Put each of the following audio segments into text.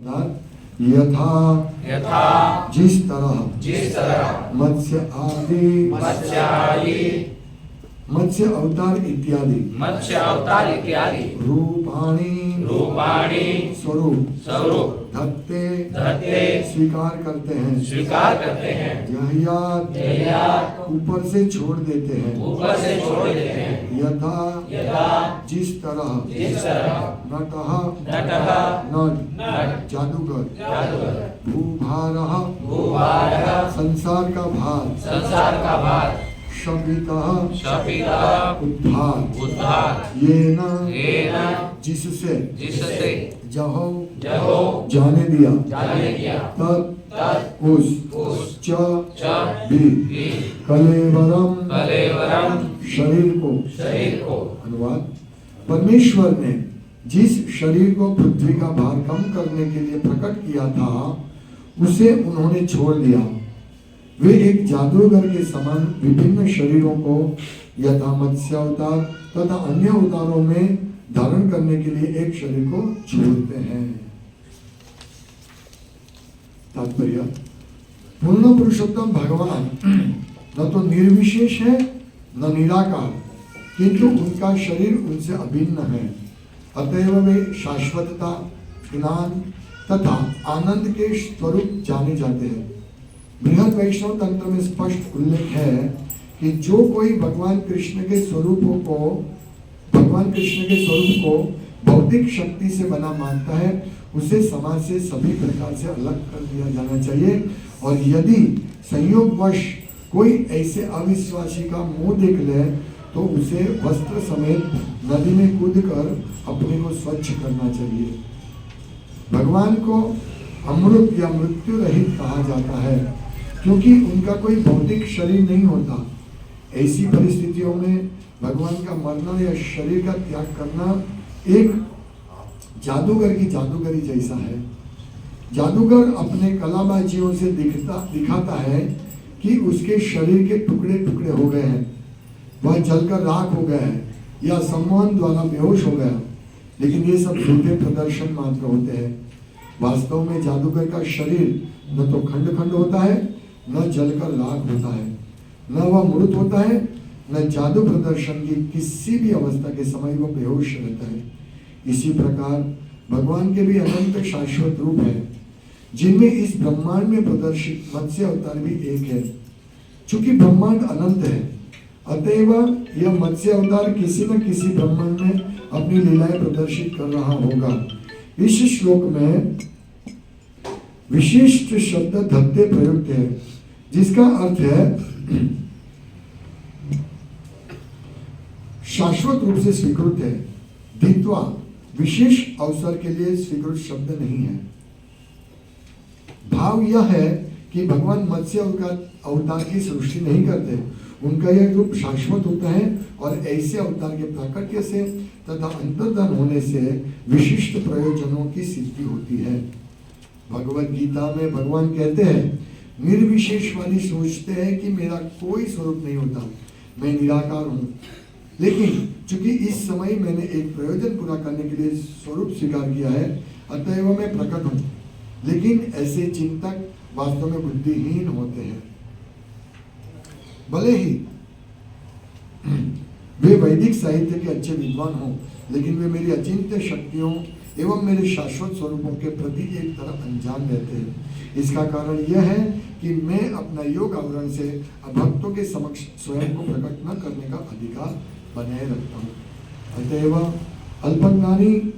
यथा यथा जिस तरह मत्स्य आदि मत्स्य अवतार इत्यादि रूपाणी स्वरूप धत्ते स्वीकार करते हैं जहियात ऊपर से छोड़ देते हैं यथा जिस तरह नटः नट जादूगर भूभारः संसार का भार शपितः उद्धार येन जिससे जहो जाने दिया तब उस भी कलेवरम शरीर को अनुवाद परमेश्वर ने जिस शरीर को पृथ्वी का भार कम करने के लिए प्रकट किया था उसे उन्होंने छोड़ दिया। वे एक जादूगर के समान विभिन्न शरीरों को यथा मत्स्य अवतार तथा अन्य अवतारों में धारण करने के लिए एक शरीर को छोड़ते हैं। तात्पर्य पूर्ण पुरुषोत्तम भगवान न तो निर्विशेष है न निराकार, किंतु उनका शरीर उनसे अभिन्न है। अतएव वे शाश्वतता, ज्ञान तथा आनंद के स्वरूप जाने जाते हैं। बृहद वैष्णव तंत्र में स्पष्ट उल्लेख है कि जो कोई भगवान कृष्ण के स्वरूप को भौतिक शक्ति से बना मानता है उसे समाज से सभी प्रकार से अलग कर दिया जाना चाहिए, और यदि संयोगवश कोई ऐसे अविश्वासी का मुंह देख ले तो उसे वस्त्र समेत नदी में कूदकर अपने को स्वच्छ करना चाहिए। भगवान को अमृत या मृत्यु रहित कहा जाता है क्योंकि उनका कोई भौतिक शरीर नहीं होता। ऐसी परिस्थितियों में भगवान का मरना या शरीर का त्याग करना एक जादूगर की जादूगरी जैसा है। जादूगर अपने कलाबाजियों से दिखाता है कि उसके शरीर के टुकड़े टुकड़े हो गए हैं, वह जलकर राख हो गया है या सम्मोहन द्वारा बेहोश हो गया, लेकिन ये सब झूठे प्रदर्शन मात्र होते हैं। वास्तव में जादूगर का शरीर न तो खंड खंड होता है, न जलकर राख होता है, न वह मूर्त होता है, न जादू प्रदर्शन की किसी भी अवस्था के समय वह बेहोश रहता है। इसी प्रकार भगवान के भी अनंत शाश्वत रूप है, जिनमें इस ब्रह्मांड में प्रदर्शित मत्स्य अवतार भी एक है। चूंकि ब्रह्मांड अनंत है, अतएव यह मत्स्य अवतार किसी न किसी ब्रह्मांड में अपनी लीलाएं प्रदर्शित कर रहा होगा। इस श्लोक में विशिष्ट शब्द धत्ते प्रयुक्त है, जिसका अर्थ है शाश्वत रूप से स्वीकृत है। धित्वा विशेष अवसर के लिए स्वीकृत शब्द नहीं है। भाव यह है कि भगवान मत्स्य अवतार की सृष्टि नहीं करते, उनका यह रूप शाश्वत होता है और ऐसे अवतार के प्राकट्य से तथा अंतर्धान होने से विशिष्ट प्रयोजनों की सिद्धि होती है। भगवत गीता में भगवान कहते हैं, निर्विशेषवादी सोचते हैं कि मेरा कोई स्वरूप नहीं होता, मैं निराकार हूँ, लेकिन चूंकि इस समय मैंने एक प्रयोजन पूरा करने के लिए स्वरूप स्वीकार किया है, अतएव मैं प्रकट हूँ। लेकिन ऐसे चिंतक वास्तव में बुद्धिहीन होते हैं। भले ही वे वैदिक साहित्य के अच्छे विद्वान हों, लेकिन वे मेरी अचिंत्य शक्तियों एवं मेरे शाश्वत स्वरूपों के प्रति एक तरह अनजान रहते हैं। इसका कारण यह है कि मैं अपना योग आवरण से अभक्तों के समक्ष स्वयं को प्रकट न करने का अधिकार बनाए रखता हूँ। अतएव अल्पज्ञानी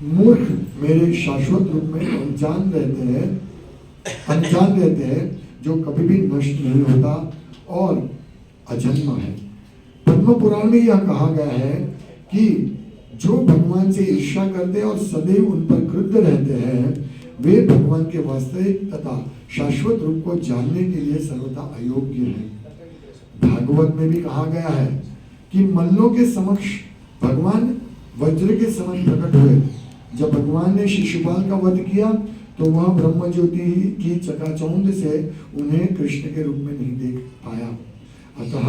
मूर्ख मेरे शाश्वत रूप में अनजान रहते हैं, जो कभी भी नष्ट नहीं होता और अजन्म है। पद्म पुराण में यह कहा गया है कि जो भगवान से ईर्ष्या करते हैं और सदैव उन पर क्रुद्ध रहते हैं, वे भगवान के वास्तविक तथा शाश्वत रूप को जानने के लिए सर्वथा अयोग्य हैं। भागवत में भी कहा गया है कि मल्लों के समक्ष भगवान वज्र के समान प्रकट हुए। जब भगवान ने शिशुपाल का वध किया तो वह ब्रह्म ज्योति की चकाचौंध से उन्हें कृष्ण के रूप में नहीं देख पाया। अतः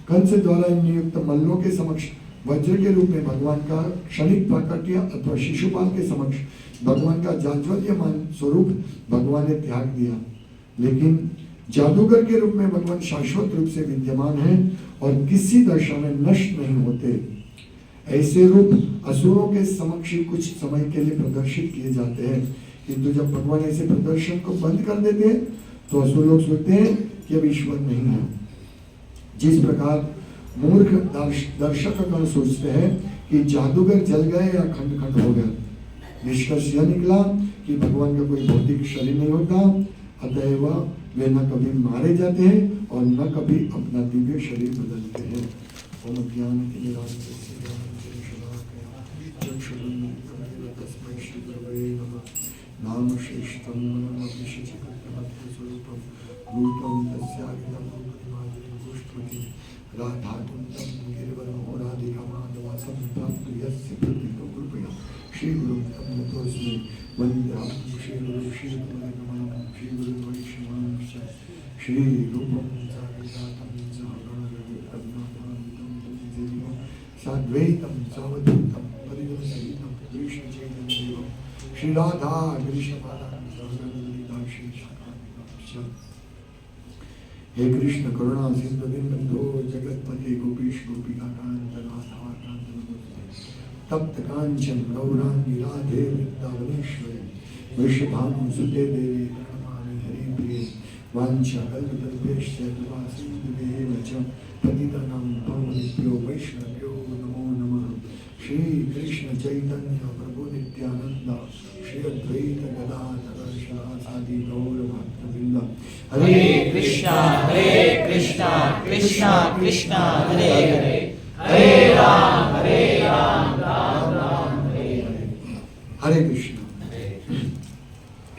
कंस द्वारा नियुक्त मल्लों के समक्ष वज्र के रूप में भगवान का क्षणिक प्राकट्य अथवा शिशुपाल के समक्ष भगवान का जाज्वल्यमान स्वरूप भगवान ने त्याग दिया, लेकिन जादूगर के रूप में भगवान शाश्वत रूप से विद्यमान है और किसी दशा में नष्ट नहीं होते। ऐसे रूप असुरों के समक्ष कुछ समय के लिए प्रदर्शित किए जाते हैं, किंतु जब भगवान ऐसे प्रदर्शन को बंद कर देते हैं तो असुर लोग सोचते हैं कि अब ईश्वर नहीं है। जिस प्रकार मूर्ख दर्शक गण सोचते हैं कि जादूगर जल गए या खंड खंड हो गए, निष्कर्ष यह निकला कि भगवान का कोई भौतिक शरीर नहीं होता, अतएव वे न कभी मारे जाते हैं और न कभी अपना दिव्य शरीर बदलते हैं। ओम ज्ञान नाम श्रेष्ठम स्वरूपम रूपम तस्याखिलम गोष्ठमति राधा कुंदम गिरिवरम राधिका माधवासम भक्त यस्य प्रतीको कृपया श्री गुरु तस्मै वंदे श्री गुरु श्री गुरुनमः श्री गुरु वैष्णवं श्री रूपम साग्रजातम सहगणरघुनाथान्वितं तम साद्वैतं सावधूतं परिजनसहितं कृष्ण चैतन्यदेवं श्री राधा कृष्ण पादां सहगणललिता श्री शाखान्वितं। हे कृष्ण करुणा सिंधु दीनबंधो जगतपते गोपीश गोपिका कांत राधा कांत नमोस्तुते। तप्त कांचन गौरांगी राधे वृंदावनेश्वरी वृषभानुसुते देवी प्रणमामि हरिप्रिये वाञ्छाकल्पतरुभ्यश्च कृपा सिन्धुभ्येव च पतितानां पावनेभ्यो वैष्णवेभ्यो नमो नमः। श्री कृष्ण चैतन्य प्रभु नित्यानंद श्री अद्वैत गदाधर श्रीवासादि गौर भक्तवृंद हरे कृष्णा कृष्णा कृष्णा हरे हरे हरे राम राम राम हरे हरे। हरे कृष्ण।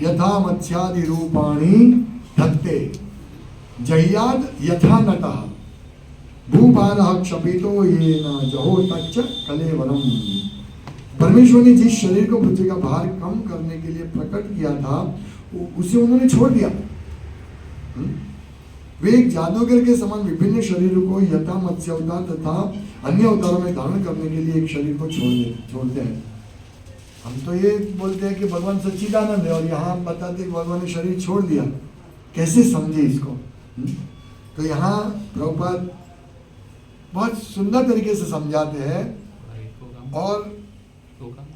यथा मत्स्यादि रूपाणि धत्ते जह्याद यथा नटः भूभारः क्षपितो येन जहो तच्च कलेवरम। परमेश्वर ने जिस शरीर को पृथ्वी का भार कम करने के लिए प्रकट किया था उसे उन्होंने छोड़ दिया। वे एक जादूगर के समान विभिन्न शरीरों को यथा मत्स्य अवतार तथा अन्य अवतारों में धारण करने के लिए एक शरीर को छोड़ते हैं। हम तो ये बोलते हैं कि भगवान सच्चिदानंद है और यहाँ बताते हैं भगवान ने शरीर छोड़ दिया। कैसे समझे इसको? तो यहाँ प्रभुपाद बहुत सुंदर तरीके से समझाते हैं और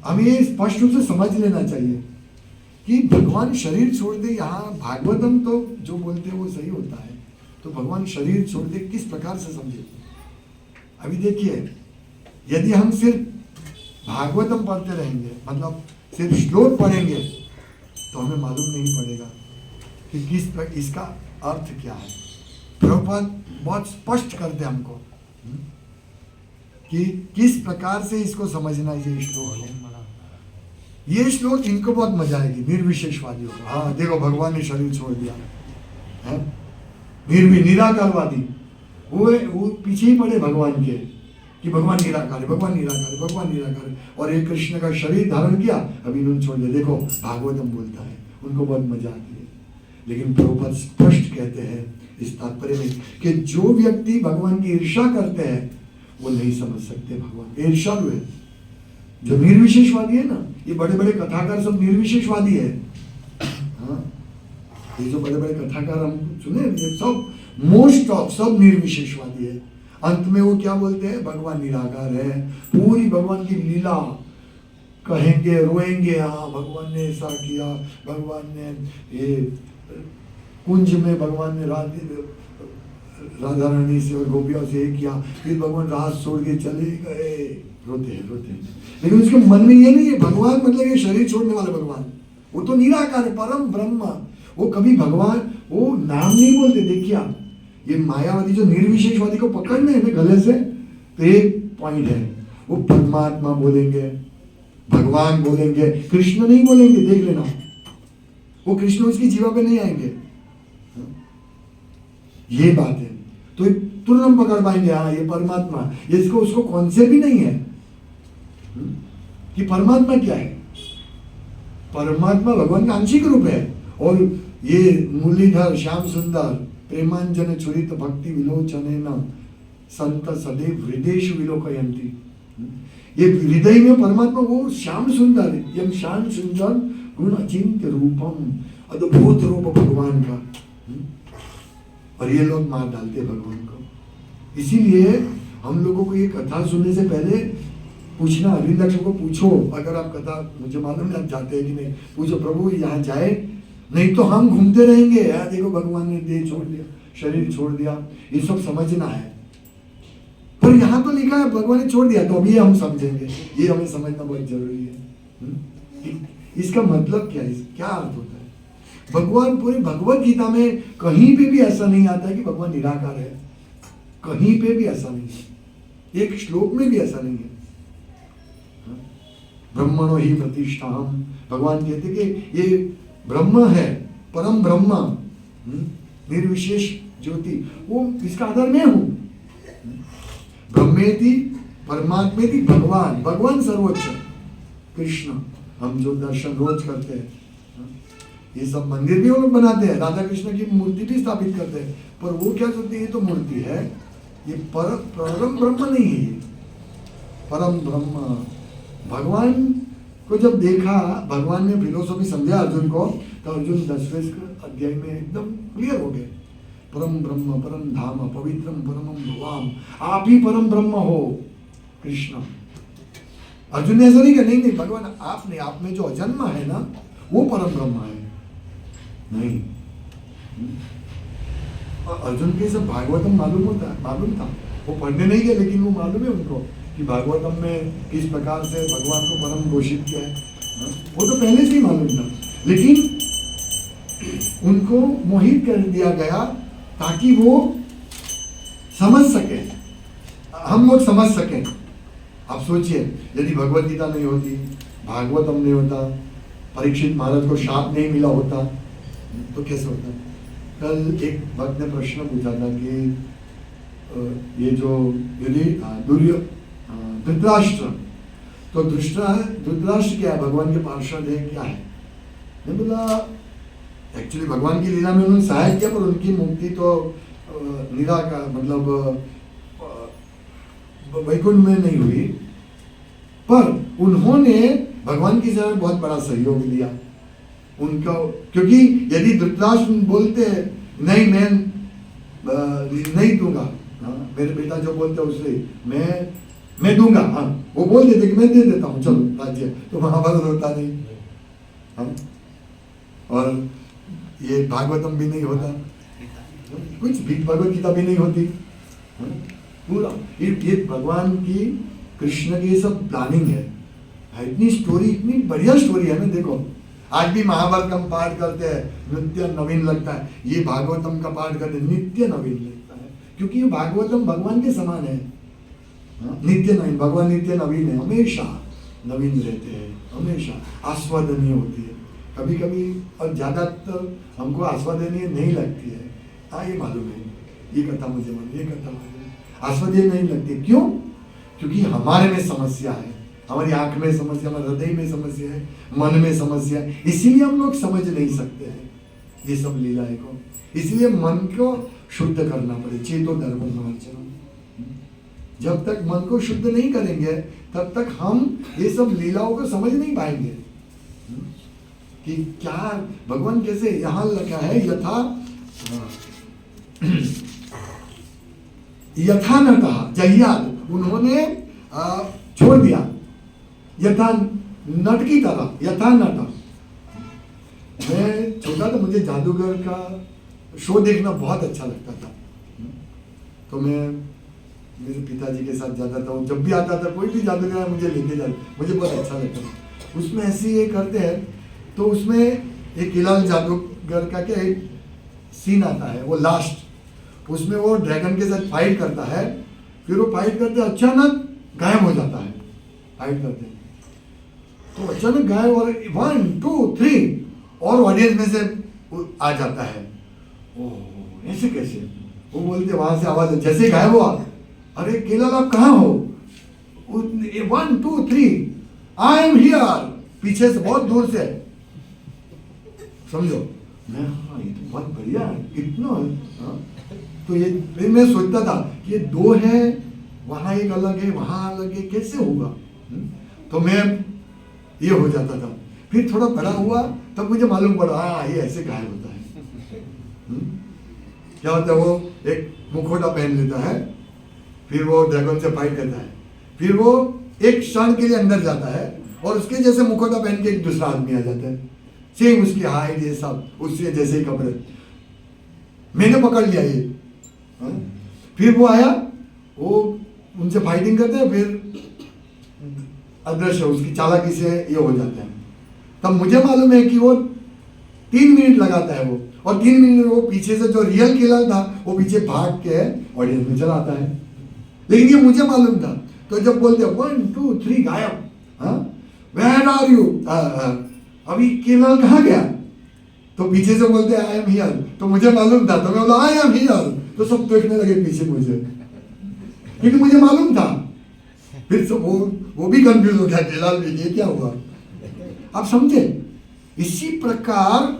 हमें ये स्पष्ट रूप से समझ लेना चाहिए कि भगवान शरीर छोड़ दे। यहाँ भागवतम तो जो बोलते हैं वो सही होता है, तो भगवान शरीर छोड़ दे किस प्रकार से समझे? अभी देखिए, यदि हम सिर्फ भागवतम पढ़ते रहेंगे, मतलब सिर्फ श्लोक पढ़ेंगे, तो हमें मालूम नहीं पड़ेगा कि इसका अर्थ क्या है। प्रभुपाद बहुत स्पष्ट करते हमको कि किस प्रकार से इसको समझना है। ये श्लोक इनको बहुत मजा आएगी, निर्विशेषवादियों को। हाँ देखो, भगवान ने शरीर छोड़ दिया है, निराकारवादी वो पीछे ही पड़े भगवान के कि भगवान निराकार है, भगवान निराकार है, भगवान निराकार है, और एक कृष्ण का शरीर धारण किया, अभी इन्होंने छोड़ दिया। देखो भागवतम बोलता है, उनको बहुत मजा आती है। लेकिन प्रभुपाद स्पष्ट कहते हैं इस तात्पर्य में कि जो व्यक्ति भगवान की ईर्ष्या करते हैं वो नहीं समझ सकते भगवान। ईर्ष्यालु है जो निर्विशेषवादी है ना, ये बड़े बड़े कथाकार सब निर्विशेषवादी है। हाँ, ये जो बड़े बड़े कथाकार हम सुने, ये सब मोस्ट ऑफ सब निर्विशेषवादी है। अंत में वो क्या बोलते हैं? भगवान निराकार है, पूरी भगवान की लीला कहेंगे, रोएंगे, हाँ भगवान ने ऐसा किया, भगवान ने ये कुंज में भगवान ने राधा रानी से और गोपियों से किया, फिर भगवान रात छोड़ के चले गए, रोते हैं। लेकिन उसके मन में ये नहीं है भगवान मतलब ये शरीर छोड़ने वाले भगवान, वो तो निराकार है, परम ब्रह्म। वो कभी भगवान वो नाम नहीं बोलते। देखिए आप, ये मायावादी जो निर्विशेषवादी को पकड़ने हैं ना गले से, तो एक पॉइंट है, वो परमात्मा बोलेंगे, भगवान बोलेंगे, कृष्ण नहीं बोलेंगे। देख लेना, वो कृष्ण उसकी जीवा पे नहीं आएंगे। ये बात है, तो तुरंत हम पकड़ पाएंगे, हाँ ये परमात्मा। ये इसको उसको कॉन्सेप्ट ही नहीं है कि परमात्मा क्या है। परमात्मा भगवान का आंशिक रूप है। और ये मुरलीधर श्याम सुंदर प्रेमांजन छुरित भक्ति विलोचनेन संत सदैव हृदयेषु विलोकयन्ति, ये हृदय में परमात्मा वो श्याम सुंदर, यम श्याम सुंदर गुण अचिंत्य रूपम, अद्भुत रूप भगवान का। और ये लोग मार डालते भगवान को। इसीलिए हम लोगों को ये कथा सुनने से पहले पूछना, अरविंद को पूछो, अगर आप कथा, मुझे मालूम नहीं आप जाते हैं कि नहीं, पूछो प्रभु यहाँ जाए, नहीं तो हम घूमते रहेंगे, यार देखो भगवान ने देह छोड़ दिया, शरीर छोड़ दिया, ये सब समझना है। पर यहाँ तो लिखा है भगवान ने छोड़ दिया, तो अभी हम समझेंगे, ये हमें समझना बहुत जरूरी है। इसका मतलब क्या है, क्या अर्थ होता है? भगवान पूरी भगवत गीता में कहीं पे भी ऐसा नहीं आता है कि भगवान निराकार है, कहीं पे भी ऐसा नहीं है, एक श्लोक में भी ऐसा नहीं है। ब्रह्मणो ही प्रतिष्ठा, हम भगवान कहते कि ये ब्रह्म है, परम ब्रह्म, निर्विशेष ज्योति, वो इसका आधार मैं हूं। ब्रह्मेति परमात्मेति भगवान, भगवान सर्वोच्च कृष्ण। हम जो दर्शन रोज करते हैं, ये सब मंदिर भी वो लोग बनाते हैं, राधा कृष्ण की मूर्ति भी स्थापित करते हैं, पर वो क्या सोचते हैं, ये तो मूर्ति है, ये परम ब्रह्म नहीं है, ये परम ब्रह्म। भगवान को जब देखा, भगवान ने फिलोसॉफी समझा अर्जुन को, तो अर्जुन 10वें अध्याय में एकदम क्लियर हो गए। परम ब्रह्म परम धाम पवित्रम परमम भवाम, आप ही परम ब्रह्म हो कृष्ण। अर्जुन ने ऐसा नहीं कहा, नहीं भगवान आप नहीं, आप में जो अजन्मा है ना वो परम ब्रह्म है, नहीं। अर्जुन के सब भागवतम मालूम होता है, मालूम था, वो पढ़ने नहीं गए, लेकिन वो मालूम है उनको कि भागवतम में किस प्रकार से भगवान को परम घोषित किया है, वो तो पहले से ही मालूम था। लेकिन उनको मोहित कर दिया गया ताकि वो समझ सके, हम लोग समझ सके। आप सोचिए, यदि भगवत गीता नहीं होती, भागवतम नहीं होता, परीक्षित महाराज को शाप नहीं मिला होता, तो कैसे होता? कल एक भक्त ने प्रश्न पूछा था कि ये जो यदि धृतराष्ट्र, तो धृतराष्ट्र क्या है, भगवान के पार्षद है, क्या है? मैं बोला एक्चुअली भगवान की लीला में उन्होंने सहायता किया, पर उनकी मुक्ति तो निराकार मतलब वैकुंठ में नहीं हुई, पर उन्होंने भगवान की सेवा में बहुत बड़ा सहयोग दिया उनका। क्योंकि यदि धृतराष्ट्र बोलते नहीं मैं नहीं दूंगा, मेरे पिता जो बोलते उससे मैं दूंगा, हाँ वो बोल देते कि मैं दे देता हूँ चलो राज्य, तो महाभारत होता नहीं, हाँ। और ये भागवतम भी नहीं होता, कुछ भी भगवत गीता भी नहीं होती, पूरा ये भगवान की कृष्ण की सब प्लानिंग है। इतनी स्टोरी, इतनी बढ़िया स्टोरी है ना। देखो आज भी महाभारत का हम पाठ करते हैं, नित्य नवीन लगता है, ये भागवतम का पाठ करते नित्य नवीन लगता है, क्योंकि ये भागवतम भगवान के समान है, नित्य नवीन, भगवान नित्य नवीन है, हमेशा नवीन रहते हैं, हमेशा आस्वादनीय होती है। कभी कभी और ज्यादातर हमको आस्वादनीय नहीं लगती है, हाँ ये मालूम है, ये कथा मुझे मालूम, ये कथा मालूम, आस्वादनीय नहीं लगती। क्यों? क्योंकि हमारे में समस्या है, हमारी आंख में समस्या, हमारे हृदय में समस्या है, मन में समस्या है, इसीलिए हम लोग समझ नहीं सकते हैं ये सब लीलाएं को। इसलिए मन को शुद्ध करना पड़े, चेतो धर्म मार्जनम। जब तक मन को शुद्ध नहीं करेंगे तब तक हम ये सब लीलाओं को समझ नहीं पाएंगे कि क्या भगवान कैसे। यहाँ लिखा है यथा नटः जह्याद, उन्होंने छोड़ दिया, यथा नट की तरह, यथा नट। मैं छोटा था, मुझे जादूगर का शो देखना बहुत अच्छा लगता था, तो मैं मेरे पिताजी के साथ जाता था, जब भी आता था कोई भी जादूगर मुझे लेके जाता, मुझे बहुत अच्छा लगता था। उसमें ऐसे ये करते हैं, तो उसमें एक इलाल जादूगर का क्या एक सीन आता है, वो लास्ट, उसमें वो ड्रैगन के साथ फाइट करता है, फिर वो फाइट करते अचानक गायब हो जाता है, फाइट करते तो अचानक गायब, और 1 2 3 और ऑडियंस में से आ जाता है। ओह ऐसे कैसे? वो बोलते वहां से आवाज जैसे गायब हुआ, अरे केलाल आप कहाँ हो? 1 2 3 आई एम हियर, पीछे से बहुत दूर से, समझो। मैं हाँ ये तो बहुत बढ़िया है, इतना हाँ। तो ये फिर मैं सोचता था कि ये 2 है वहां एक अलग है, वहां अलग है, कैसे होगा? तो मैं ये हो जाता था। फिर थोड़ा बड़ा हुआ तब मुझे मालूम पड़ा, हाँ ये ऐसे गायब होता है। क्या होता है, वो एक मुखौटा पहन लेता है, फिर वो ड्रैगन से फाइट करता है, फिर वो एक क्षण के लिए अंदर जाता है और उसके जैसे मुखौटा पहन के एक दूसरा आदमी आ जाता है, सेम उसकी हाइट ये सब, उससे जैसे ही कपड़े। मैंने पकड़ लिया ये। फिर वो आया, वो उनसे फाइटिंग करते हैं, फिर अदृश्य उसकी चालाकी से ये हो जाता है। तब मुझे मालूम है कि वो 3 मिनट लगाता है वो, और 3 मिनट वो पीछे से जो रियल किलर था वो पीछे भाग के ऑडियंस में चला आता है। लेकिन ये मुझे मालूम था। तो जब बोलते 1 2 3 गायब, हाँ वेयर आर यू, अभी किलर कहाँ गया? तो पीछे से बोलते आई एम हियर। तो मुझे मालूम था, तो मैं बोला आई एम हियर। तो सब देखने लगे पीछे मुझे, क्योंकि मुझे मालूम था। फिर तो वो भी कंफ्यूज हो गया, केलाल भी, ये क्या हुआ? आप समझे? इसी प्रकार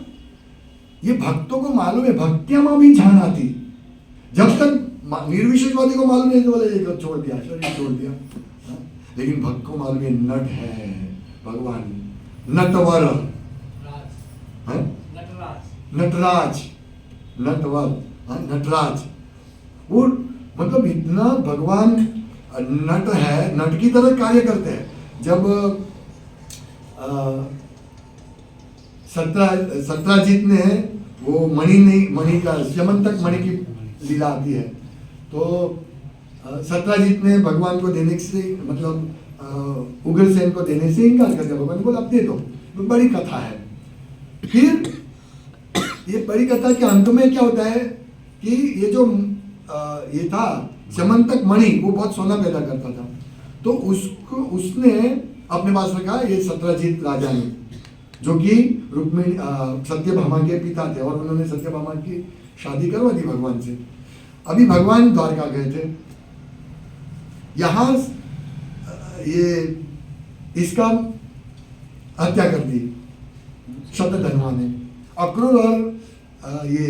ये भक्तों को मालूम है, भक्तियां भी जान आती। जब तक निर्विशेषवादी को मालूम है तो बोले ये छोड़ दिया, शरीर छोड़ दिया। लेकिन भक्त को मालूम है नट है भगवान, नटवर, नटराज, नटवर, नटराज। वो मतलब इतना भगवान नट है, नट की तरह कार्य करते हैं। जब सत्राजित ने वो मणि का स्यमंतक मणि की लीला आती है, तो सत्राजित ने भगवान को देने से, मतलब उग्रसेन को देने से इनकार कर दिया। भगवान को बोला अब दे दो। तो बड़ी कथा है। फिर ये बड़ी कथा के अंत में क्या होता है कि ये जो ये था स्यमंतक मणि, वो बहुत सोना पैदा करता था। तो उसने अपने पास रखा, ये सत्राजित राजा ने, जो कि रुक्मिणी सत्यभामा के पिता थे, और उन्होंने सत्यभामा की शादी करवा दी भगवान से। अभी भगवान द्वारका गए थे, यहाँ ये इसका हत्या कर दी शतधन्वा ने। अक्रूर और ये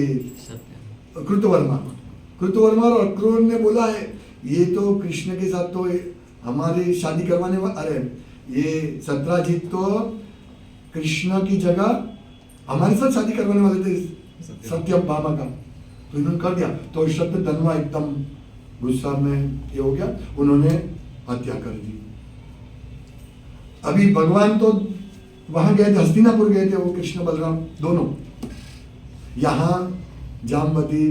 कृतवर्मा और अक्रूर ने बोला है ये तो कृष्ण के साथ तो हमारी शादी करवाने वाला, अरे ये सत्राजित तो कृष्ण की जगह हमारे साथ शादी करवाने वाले थे सत्यभामा का, तो इन्होंने कर दिया। तो शतधन्वा एकदम गुस्सा में ये हो गया, उन्होंने हत्या कर दी। अभी भगवान तो वहां गए थे, हस्तिनापुर गए थे, वो कृष्ण बलराम दोनों। यहाँ जामवती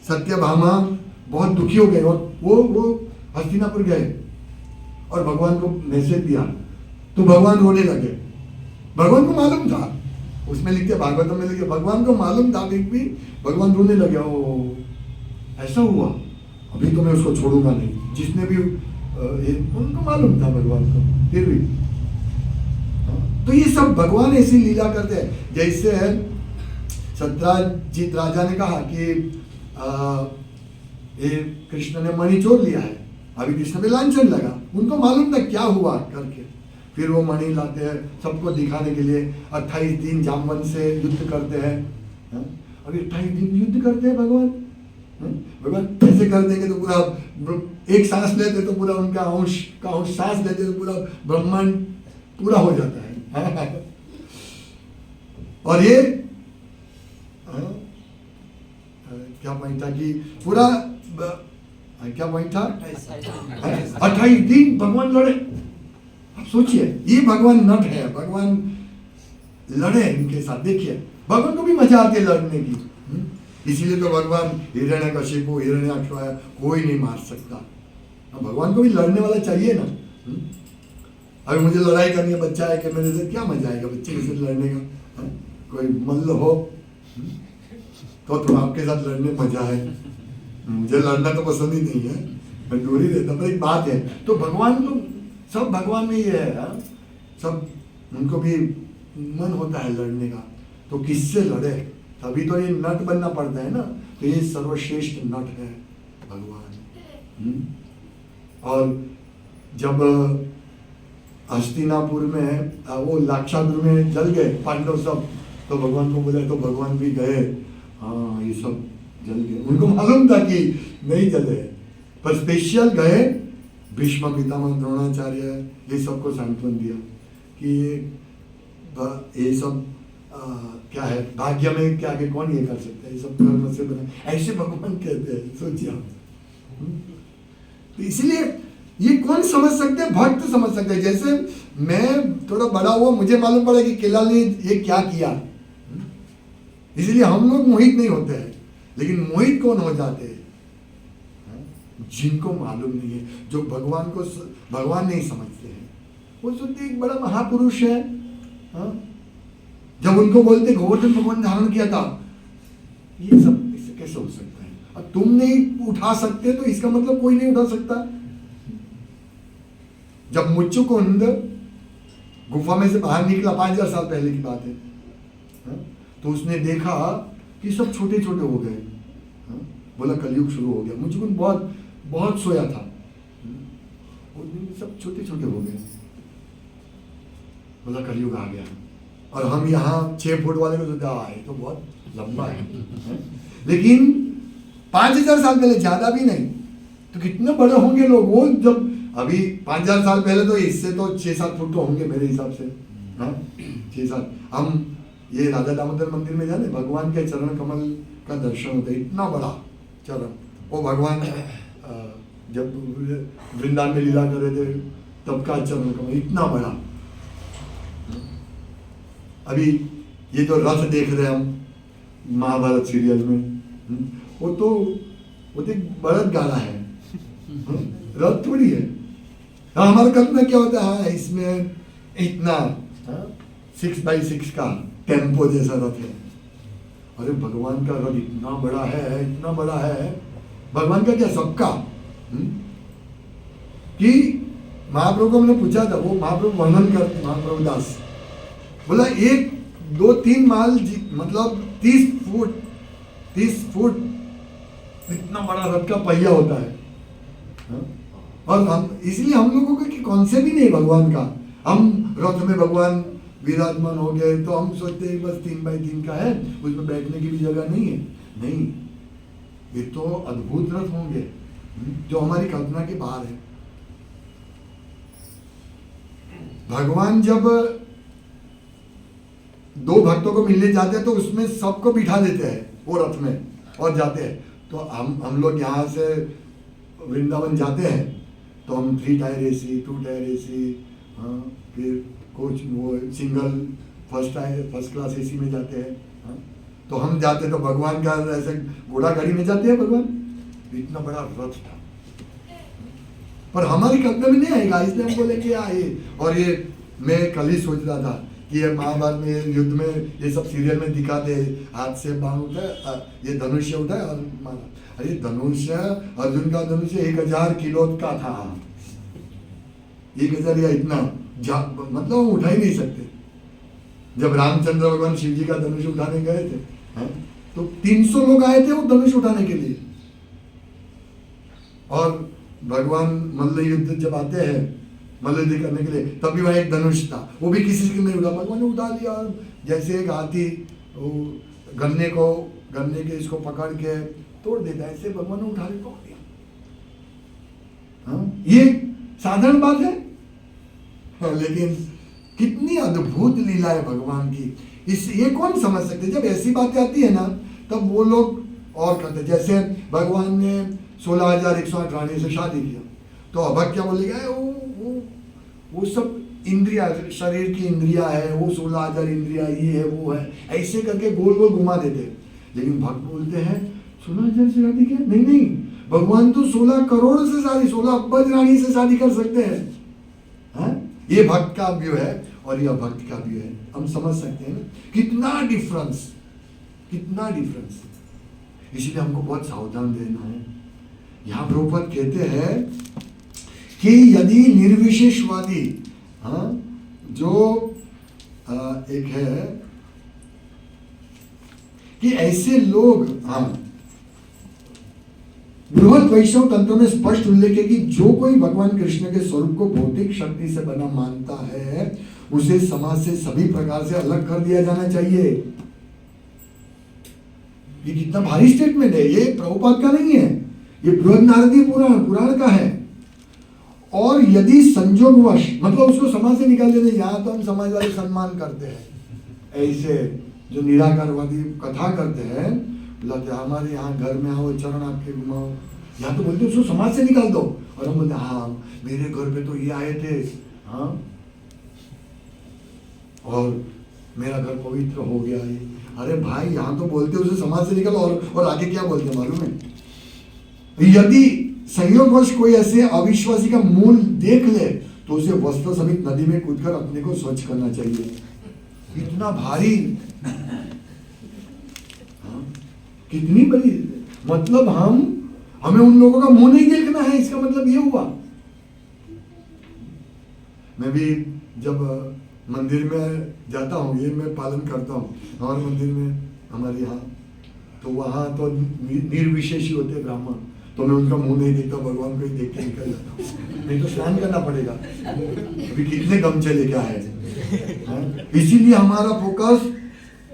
सत्यभामा बहुत दुखी हो गए, और वो हस्तिनापुर गए और भगवान को मैसेज दिया, तो भगवान रोने लगे। भगवान को मालूम था, उसमें लिखते भागवतम में लिखे भगवान को मालूम था, भी भगवान रोने लगे। ओ ऐसा हुआ, अभी तो मैं उसको छोड़ूंगा नहीं। जिसने भी उनको मालूम था भगवान को, फिर भी। तो ये सब भगवान ऐसी लीला करते हैं। जैसे सत्राजित राजा ने कहा कि ये कृष्ण ने मणि चोर लिया है, अभी कृष्ण पे लांछन लगा। उनको मालूम था क्या हुआ करके। फिर वो मणि लाते हैं सबको दिखाने के लिए। 28 दिन जामवन से युद्ध करते हैं। अभी 28 दिन युद्ध करते हैं भगवान। भगवान ऐसे कर देंगे तो पूरा एक सांस लेते तो पूरा उनका अंश का अंश, सांस लेते तो पूरा ब्रह्मांड पूरा हो जाता है। और ये क्या पॉइंट था कि पूरा क्या पॉइंट था, 28 दिन भगवान लड़े। आप सोचिए, ये भगवान नट है, भगवान लड़े इनके साथ। देखिए भगवान को भी मजा आती है लड़ने की। इसीलिए तो भगवान हिरण्यकशिपु, हिरण्याक्ष कोई नहीं मार सकता। भगवान को भी लड़ने वाला चाहिए ना। अगर मुझे लड़ाई करनी है, बच्चा है कि मेरे से क्या मजा आएगा बच्चे के साथ लड़ने का। कोई मल्ल हो तो आपके साथ लड़ने मजा है। मुझे लड़ना तो पसंद ही नहीं है, मैं दूर ही रहता। पर एक बात है, तो भगवान को सब भगवान में ही है। सब उनको भी मन होता है लड़ने का, तो किससे लड़े? तभी तो ये नट बनना पड़ता है ना। तो ये सर्वश्रेष्ठ नट है भगवान। और जब हस्तिनापुर में वो लाक्षागृह में जल गए पांडव सब, तो भगवान को बोले, तो भगवान भी गए। हाँ ये सब जल गए। उनको मालूम था कि नहीं जले, पर स्पेशल गए, भीष्म पितामह द्रोणाचार्य ये सबको सांत्वन दिया कि ये सब क्या है, भाग्य में क्या के कौन ये कर सकता है, ये सब कर्म से बना, ऐसे भगवान कहते हैं, सोचिए आप। तो इसलिए ये कौन समझ सकते हैं, भक्त समझ सकते हैं। जैसे मैं थोड़ा बड़ा हुआ, मुझे मालूम पड़ा कि केलाल ने ये क्या किया, इसलिए हम लोग मोहित नहीं होते हैं। लेकिन मोहित कौन हो जाते हैं, जिनको मालूम नहीं है, जो भगवान को भगवान नहीं समझते हैं। वो सोचते एक बड़ा महापुरुष है, जब उनको बोलते गोवर्धन भगवान धारण किया था, ये सब इससे कैसे हो सकता है, अब तुम नहीं उठा सकते तो इसका मतलब कोई नहीं उठा सकता। जब मुच्चुकुंद गुफा में से बाहर निकला, 5000 साल पहले की बात है, तो उसने देखा कि सब छोटे छोटे हो गए। बोला कलयुग शुरू हो गया। मुच्चुकुंद बहुत बहुत सोया था, सब छोटे छोटे हो गए। बोला कलयुग आ गया। और हम यहाँ 6 फुट वाले को सोचा आए तो बहुत लंबा है, लेकिन 5000 साल पहले, ज्यादा भी नहीं, तो कितने बड़े होंगे लोग। वो जब अभी 5000 साल पहले तो इससे तो 6-7 फुट तो होंगे मेरे हिसाब से, 6-7। हम ये राधा दामोदर मंदिर में जाने, भगवान के चरण कमल का दर्शन होता है, इतना बड़ा चरण। वो भगवान जब वृंदावन में लीला कर रहे थे तब का चरण कमल इतना बड़ा। अभी ये तो रथ देख रहे हैं हम महाभारत सीरियल में, वो तो एक बलद गाना है, रथ थोड़ी है। हमारे कल्पना क्या होता है, इसमें इतना 6x6 का टेम्पो जैसा रथ है। अरे भगवान का रथ इतना बड़ा है, इतना बड़ा है। भगवान का क्या, सबका। कि महाप्रभु को मैंने पूछा था, वो महाप्रभु वर्णन करते, महाप्रभु दास बोला 1, 2, 3 माइल मतलब 30 फुट इतना बड़ा रथ का पहिया होता है। और हम इसलिए हम लोगों का कि कॉन्सेप्ट ही नहीं भगवान का। हम रथ में भगवान विराजमान हो गए तो हम सोचते हैं बस 3x3 का है, उसमें बैठने की भी जगह नहीं है। नहीं, ये तो अद्भुत रथ होंगे जो हमारी कल्पना के बाहर है। भगवान जब 2 भक्तों को मिलने जाते हैं तो उसमें सबको बिठा देते हैं वो रथ में और जाते हैं। तो हम लोग यहाँ से वृंदावन जाते हैं तो हम 3 टायर AC, 2 टायर AC, फिर कोच वो सिंगल फर्स्ट क्लास AC में जाते हैं। तो हम जाते तो भगवान का ऐसे घोड़ा गाड़ी में जाते हैं, भगवान इतना बड़ा रथ था। पर हमारी कल्पना में नहीं आएगा, इसलिए हम बोले कि आए। और ये मैं कल ही सोच रहा था कि ये महाभारत में युद्ध में ये सब सीरियल में दिखाते, हाथ से बाण उठाए, ये धनुष्य उठाए और मारा। अरे धनुष्य, अर्जुन का धनुष्य 1000 किलो का था। 1000 या इतना मतलब हम उठा ही नहीं सकते। जब रामचंद्र भगवान शिव जी का धनुष उठाने गए थे तो 300 लोग आए थे वो धनुष उठाने के लिए। और भगवान मल्ल युद्ध जब आते हैं मल्ल युद्ध करने के लिए, तब भी वहाँ एक धनुष था, वो भी किसी से नहीं उठा, भगवान ने उठा लिया। और जैसे एक हाथी गन्ने के इसको पकड़ के तोड़ देता है, ऐसे भगवान ने उठा के तोड़ दिया। ये साधारण बात है, लेकिन कितनी अद्भुत लीला है भगवान की। ये कौन समझ सकते। जब ऐसी बातें आती है ना तब वो लोग और करते। जैसे भगवान ने 16,108 रानी से शादी किया तो अभक्त क्या बोलेगा, वो सब इंद्रिया, शरीर की इंद्रिया है, वो 16,000 इंद्रिया ये है वो है, ऐसे करके गोल गोल घुमा देते। लेकिन भक्त बोलते हैं 16,000 से शादी किया, नहीं, भगवान तो 16 करोड़ से शादी, 16 अब्ज रानी से शादी कर सकते हैं। ये भक्त का व्यू है और यह भक्त का व्यू है। हम समझ सकते हैं ना कितना डिफरेंस। इसलिए हमको बहुत सावधान रहना है। यहाँ प्रभुपाद कहते हैं कि यदि निर्विशेषवादी जो एक है कि ऐसे लोग, बृहद वैष्णव तंत्र में स्पष्ट उल्लेख है कि जो कोई भगवान कृष्ण के स्वरूप को भौतिक शक्ति से बना मानता है उसे समाज से सभी प्रकार से अलग कर दिया जाना चाहिए। ये कितना भारी स्टेटमेंट है, ये प्रभुपाद का नहीं है, ये बृहद नारदीय पुराण का है। और यदि संजोगवश, मतलब उसको समाज से निकाल देते, यहाँ तो हम समाज वाले सम्मान करते हैं, ऐसे जो निराकारवादी कथा करते हैं, बोलते हमारे यहाँ घर में आओ, चरण आपके घुमाओ, यहाँ तो बोलते उसको समाज से निकाल दो, और हम बोलते हाँ मेरे घर पे तो ये आए थे, हाँ और मेरा घर पवित्र हो गया ये। अरे भाई यहाँ तो बोलते उसे समाज से निकालो, और आगे क्या बोलते मालूम है, यदि संयोगवश कोई ऐसे अविश्वासी का मूल देख ले तो उसे वस्त्र समेत नदी में कूदकर अपने को स्वच्छ करना चाहिए। इतना भारी, हाँ? कितनी बड़ी, मतलब हमें उन लोगों का मुंह नहीं देखना है, इसका मतलब ये हुआ। मैं भी जब मंदिर में जाता हूँ, ये मैं पालन करता हूँ, हमारे मंदिर में हमारे यहाँ, तो वहाँ तो निर्विशेषी होते ब्राह्मण, तो मैं उनका मुंह नहीं देखता, भगवान को ही देख के निकल जाता हूँ, नहीं तो स्नान करना पड़ेगा। अभी कितने गमछे लेके आए हैं, इसीलिए हमारा फोकस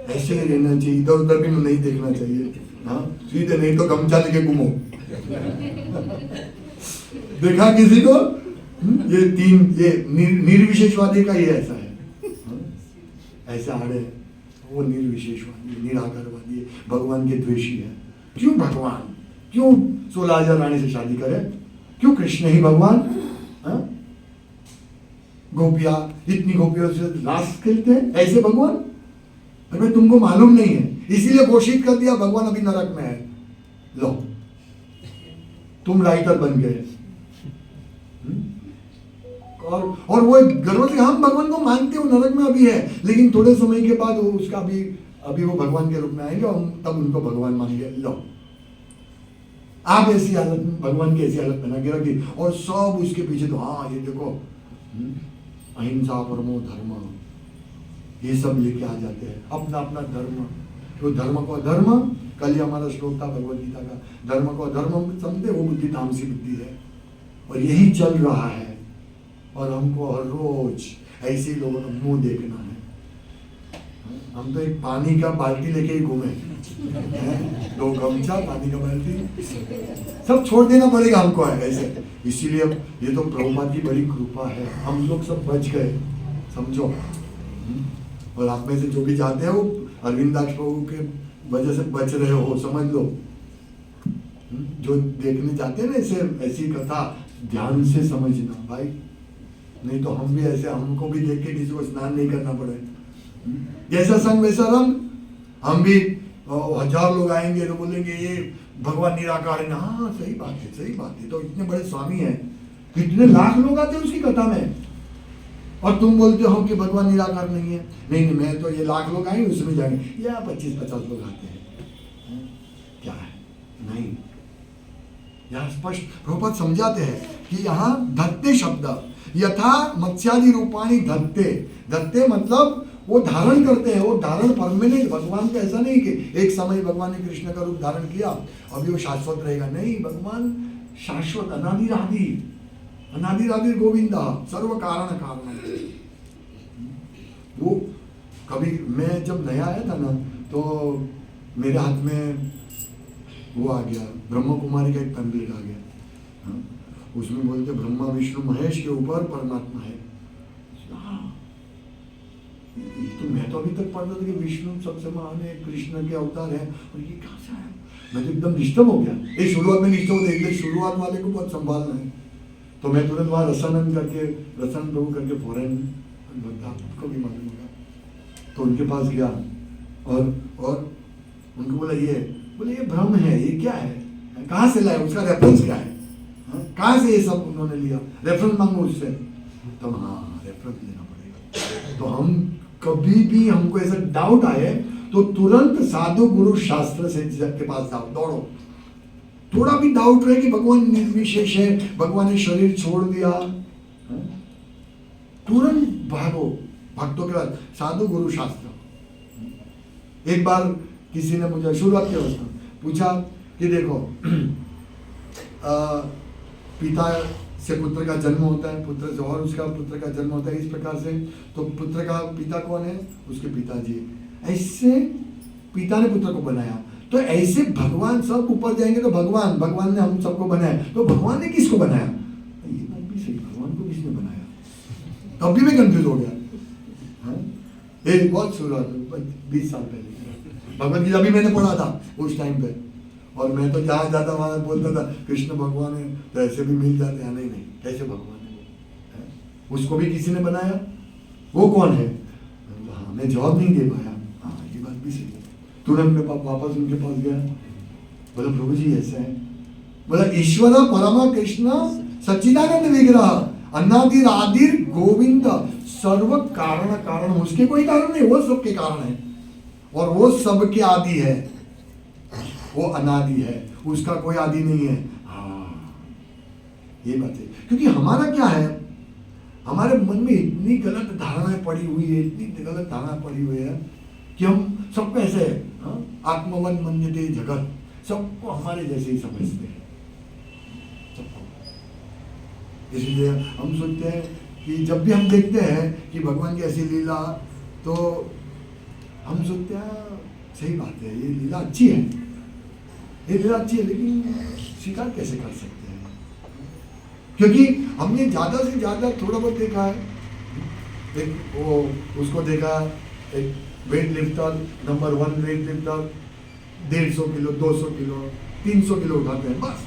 ऐसे ही रहना चाहिए, इधर उधर भी नहीं देखना चाहिए, हाँ सीधे, नहीं तो गमछा लेके घूमो। देखा किसी को, ये तीन, ये निर्विशेषवादी का ये ऐसा है, ऐसा आड़े, वो निर्विशेषवादी, निराकारवादी, भगवान के द्वेषी है। क्यों भगवान, क्यों 16,000 रानी से शादी करे, क्यों कृष्ण ही भगवान, हाँ? गोपिया, इतनी गोपियों से रास खेलते हैं, ऐसे भगवान? अरे तुमको मालूम नहीं है, इसीलिए घोषित कर दिया भगवान अभी नरक में है, लो तुम राइटर बन गए। और वो गर्व से हम भगवान को मानते हो, नरक में अभी है, लेकिन थोड़े समय के बाद वो उसका अभी वो भगवान के रूप में आएंगे और तब उनको भगवान मानेंगे। लो आप ऐसी हालत में, भगवान की ऐसी हालत बना के रखी, और सब उसके पीछे तो हाँ ये देखो अहिंसा परमो धर्म, ये सब लेके आ जाते हैं, अपना अपना धर्म। तो धर्म को अधर्म, कल ही हमारा श्लोक था भगवद गीता का, धर्म को अधर्म समझते, वो बुद्धि तामसी बुद्धि है, और यही चल रहा है। और हमको हर रोज ऐसे ही लोगों का मुंह देखना है। हम तो एक पानी का बाल्टी लेके ही घूमे, 2 गमछा, पानी का बाल्टी, सब छोड़ देना पड़ेगा हमको है ऐसे। इसीलिए अब ये तो प्रभुपाद की बड़ी कृपा है, हम लोग सब बच गए, समझो। और आप में से जो भी जाते हो अरविंदाक्ष प्रभु के वजह से बच रहे हो, समझ लो। जो देखने जाते हैं ना ऐसी कथा, ध्यान से समझना भाई, नहीं तो हम भी ऐसे, हमको भी देख के किसी को स्नान नहीं करना पड़े। जैसा संग वैसा रंग, हम भी 1000 लोग आएंगे तो बोलेंगे ये भगवान निराकार है ना, हाँ सही बात है, सही बात है, तो इतने बड़े स्वामी हैं, कितने लाख लोग आते हैं उसकी कथा में, और तुम बोलते हो कि भगवान निराकार नहीं है। नहीं मैं तो ये लाख लोग आएंगे उसमें जाएंगे, या 25-50 लोग आते हैं, क्या है, नहीं। यहाँ स्पष्ट प्रभुपाद समझाते हैं कि यहाँ धत्ते शब्द, यथा मत्स्यादि रूपाणी धत्ते, धत्ते मतलब वो धारण करते हैं, वो धारण परमानेंट। भगवान का ऐसा नहीं कि एक समय भगवान ने कृष्ण का रूप धारण किया अभी वो शाश्वत रहेगा, नहीं, भगवान शाश्वत, अनादिरादि, अनादिरादि गोविंदा, सर्व कारण कारण। वो कभी मैं जब नया आया था ना, तो मेरे हाथ में वो आ गया, ब्रह्म कुमारी का एक पैम्पलेट आ गया, हाँ? उसमें बोलते ब्रह्मा विष्णु महेश के ऊपर परमात्मा है। तो मैं तो अभी तक पढ़ता था कि विष्णु सबसे महान है, कृष्ण के अवतार है, और ये कहाँ से आया? मैं तो एकदम डिस्टर्ब हो गया। ये शुरुआत में डिस्टर्ब हो गया, शुरुआत वाले को बहुत संभालना है। तो मैं तुरंत वहाँ रसानंद करके, रसन प्रभु करके फॉरेन आपको भी मालूम होगा, तो उनके पास गया और उनको बोला ये भ्रम है, ये क्या है, कहाँ से लाया, उसका रेफरेंस क्या है, कहाँ से ये सब उन्होंने लिया, रेफरेंस मांगो उससे। तो हाँ रेफरेंस लेना पड़ेगा। तो हम कभी भी हमको ऐसा डाउट आए तो तुरंत साधु गुरु शास्त्र से के पास जाओ, दौड़ो। थोड़ा भी डाउट रहे कि भगवान निर्विशेष है, भगवान ने शरीर छोड़ दिया, तुरंत भागो भक्तों के बाद, साधु गुरु शास्त्र। एक बार किसी ने मुझे शुरुआत की अवस्था पूछा कि देखो पिता से पुत्र का जन्म होता है, पुत्र से और उसका पुत्र का जन्म होता है, इस प्रकार से। तो पुत्र का पिता कौन है? उसके पिताजी। ऐसे पिता ने पुत्र को बनाया, तो तो ऐसे भगवान सब ऊपर जाएंगे तो भगवान ने हम सबको बनाया, तो भगवान ने किसको बनाया? ये बात भी सही, भगवान को किसने बनाया? तब भी मैं कंफ्यूज हो गया। हाँ? एक बहुत शुरुआत 20 साल पहले भगवत गीता भी मैंने पढ़ा था उस टाइम पे, और मैं तो जहाँ जाता वहां बोलता था कृष्ण भगवान है, तो ऐसे भी मिल जाते हैं। नहीं, कैसे भगवान है वो? उसको भी किसी ने बनाया, वो कौन है? हाँ, मैं जवाब नहीं दे पाया। हाँ, ये बात भी सही है। तुरंत मैं वापस उनके पास गया, बोला प्रभु जी ऐसा है। बोला ईश्वर परमा कृष्ण सच्चिदानंद विग्रह अनादिर आदिर गोविंद सर्व कारण, उसके कोई कारण नहीं, वो सबके कारण है, और वो सबके आदि है, वो अनादि है, उसका कोई आदि नहीं है। हाँ, ये बात है। क्योंकि हमारा क्या है, हमारे मन में इतनी गलत धारणाएं पड़ी हुई है, इतनी गलत धारणा पड़ी हुई है कि हम सबको ऐसे आत्मवन मन्यते जगत, सबको हमारे जैसे ही समझते हैं सबको। इसलिए हम सोचते हैं कि जब भी हम देखते हैं कि भगवान की ऐसी लीला, तो हम सोचते हैं सही बात है, ये लीला अच्छी है, ये लीला अच्छी है, लेकिन स्वीकार कैसे कर सकते हैं? क्योंकि हमने ज्यादा से ज्यादा थोड़ा बहुत देखा है। एक वो उसको देखा, एक weight lifter number 1 weight lifter 150 kilo 200 kilo 300 kilo उठाते हैं, बस